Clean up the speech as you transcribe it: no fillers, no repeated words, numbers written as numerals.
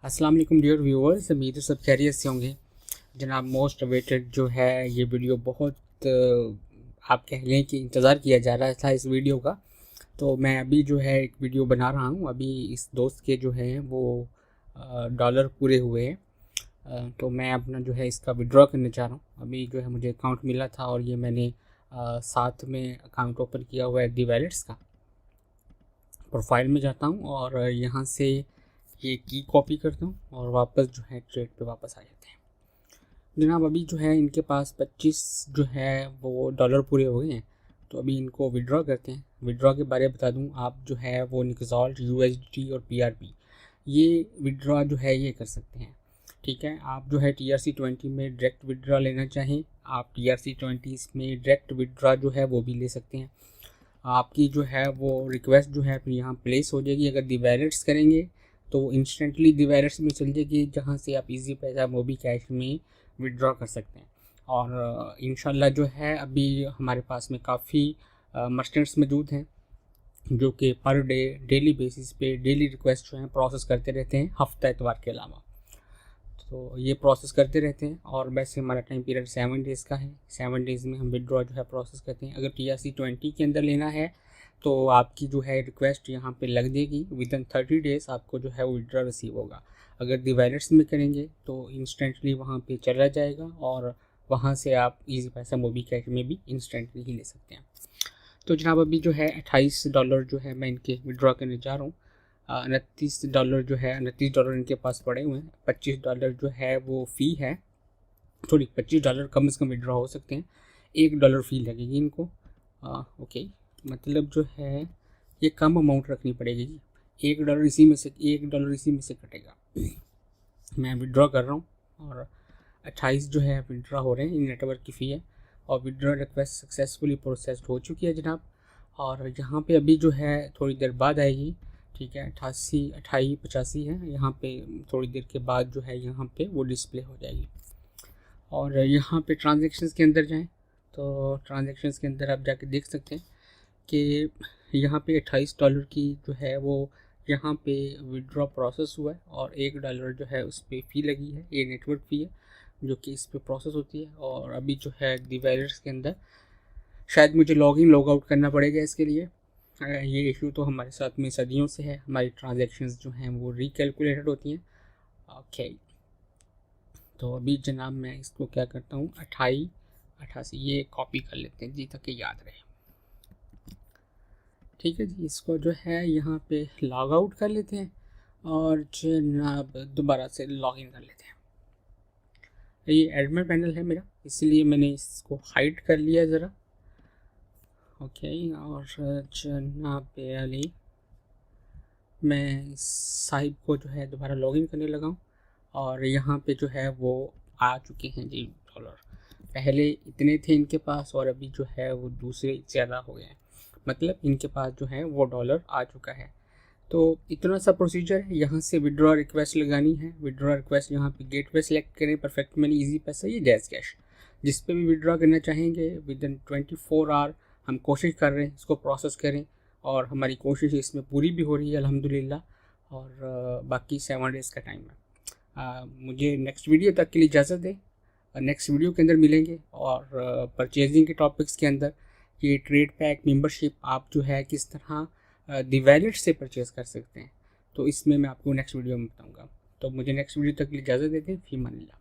अस्सलाम वालेकुम dear viewers, उम्मीद है सब खैरियत से होंगे। जनाब मोस्ट अवेटेड जो है ये वीडियो बहुत आप कह लें कि इंतज़ार किया जा रहा था इस वीडियो का। तो मैं अभी जो है एक वीडियो बना रहा हूँ। अभी इस दोस्त के जो है वो डॉलर पूरे हुए हैं, तो मैं अपना जो है इसका विड्रॉ करने चाह रहा हूँ। अभी जो है मुझे अकाउंट मिला था और ये मैंने साथ में अकाउंट ओपन किया हुआ है दी वैलेट्स का। प्रोफाइल में जाता हूँ और यहाँ से ये की कॉपी करता हूँ और वापस जो है ट्रेड पे वापस आ जाते हैं। जनाब अभी जो है इनके पास 25 जो है वो डॉलर पूरे हो गए हैं, तो अभी इनको विड्रॉ करते हैं। विड्रॉ के बारे में बता दूँ, आप जो है वो निकज़ॉल्ट, USDT और PRP ये विड्रॉ जो है ये कर सकते हैं। ठीक है, आप जो है TRC20 में डायरेक्ट विड्रॉ लेना चाहें, आप TRC20 में डायरेक्ट विड्रॉ जो है वो भी ले सकते हैं। आपकी जो है वो रिक्वेस्ट जो है फिर यहाँ प्लेस हो जाएगी। अगर दी वैलेट्स करेंगे तो इंस्टेंटली दी वैलेट्स में चल जाएगी, जहाँ से आप इजी पैसा मोबी कैश में विड्रॉ कर सकते हैं। और इंशाल्लाह जो है अभी हमारे पास में काफ़ी मर्चेंट्स मौजूद हैं जो कि पर डे डेली बेसिस पे डेली रिक्वेस्ट जो है प्रोसेस करते रहते हैं, हफ्ता एतवार के अलावा। तो ये प्रोसेस करते रहते हैं और वैसे हमारा टाइम पीरियड 7 डेज़ का है। 7 डेज़ में हम विड्रॉ जो है प्रोसेस करते हैं। अगर TRC20 के अंदर लेना है तो आपकी जो है रिक्वेस्ट यहाँ पे लग देगी, विदिन 30 डेज़ आपको जो है वो विड्रॉ रिसीव होगा। अगर दी वैलेट्स में करेंगे तो इंस्टेंटली वहाँ पे चला जाएगा और वहाँ से आप इजी पैसा मोबी कैश में भी इंस्टेंटली ही ले सकते हैं। तो जनाब अभी जो है $28 जो है मैं इनके विड्रॉ करने जा रहा हूँ। $29 जो है $29 इनके पास पड़े हुए हैं। $25 जो है वो फ़ी है, सॉरी $25 कम से कम विड्रॉ हो सकते हैं। $1 फ़ी लगेगी इनको। ओके, मतलब जो है ये कम अमाउंट रखनी पड़ेगी जी। $1 इसी में से कटेगा। मैं विड्रॉ कर रहा हूँ और 28 जो है विड्रॉ हो रहे हैं। नेटवर्क की फ़ी है और विड्रॉ रिक्वेस्ट सक्सेसफुली प्रोसेस्ड हो चुकी है जनाब। और यहाँ पे अभी जो है थोड़ी देर बाद आएगी। ठीक है, 88 है, यहाँ पे थोड़ी देर के बाद जो है यहाँ पे वो डिस्प्ले हो जाएगी। और यहाँ पे ट्रांजैक्शंस के अंदर जाएं तो ट्रांजैक्शंस के अंदर आप जाके देख सकते हैं कि यहाँ पे $28 की जो है वो यहाँ पे विड्रॉ प्रोसेस हुआ है और $1 जो है उस पर फ़ी लगी है। ये नेटवर्क फ़ी है जो कि इस पर प्रोसेस होती है। और अभी जो है दी वैलेट्स के अंदर शायद मुझे लॉगिन लॉग आउट करना पड़ेगा इसके लिए। ये इशू तो हमारे साथ में सदियों से है। हमारी ट्रांजैक्शंस जो हैं वो रिकैलकुलेटेड होती हैं। ओके, तो अभी जनाब मैं इसको क्या करता हूँ, 88 ये कॉपी कर लेते हैं जी ताकि याद रहे। ठीक है जी, इसको जो है यहाँ पे लॉग आउट कर लेते हैं और जनाब दोबारा से लॉगिन कर लेते हैं। ये एडमिन पैनल है मेरा, इसलिए मैंने इसको हाइड कर लिया ज़रा। ओके, और जनाब अली मैं इस साहिब को जो है दोबारा लॉगिन करने लगा हूँ और यहाँ पे जो है वो आ चुके हैं जी डॉलर। पहले इतने थे इनके पास और अभी जो है वो दूसरे ज़्यादा हो गए हैं, मतलब इनके पास जो है वो डॉलर आ चुका है। तो इतना सा प्रोसीजर है। यहाँ से विड्रॉ रिक्वेस्ट लगानी है। विड्रॉ रिक्वेस्ट यहाँ पे गेटवे सेलेक्ट करें, परफेक्ट मनी, इजी पैसा, ये जैज़ कैश, जिस पे भी विड्रॉ करना चाहेंगे विदिन 24 आवर हम कोशिश कर रहे हैं इसको प्रोसेस करें और हमारी कोशिश इसमें पूरी भी हो रही है अल्हम्दुलिल्लाह। और बाकी 7 डेज़ का टाइम है। मुझे नेक्स्ट वीडियो तक के लिए इजाज़त दें। नेक्स्ट वीडियो के अंदर मिलेंगे और परचेजिंग के टॉपिक्स के अंदर ये ट्रेड पैक मेंबरशिप आप जो है किस तरह दी वैलेट से परचेज़ कर सकते हैं, तो इसमें मैं आपको नेक्स्ट वीडियो में बताऊंगा। तो मुझे नेक्स्ट वीडियो तक के लिए इजाज़त देते हैं। फ़ी अमान अल्लाह।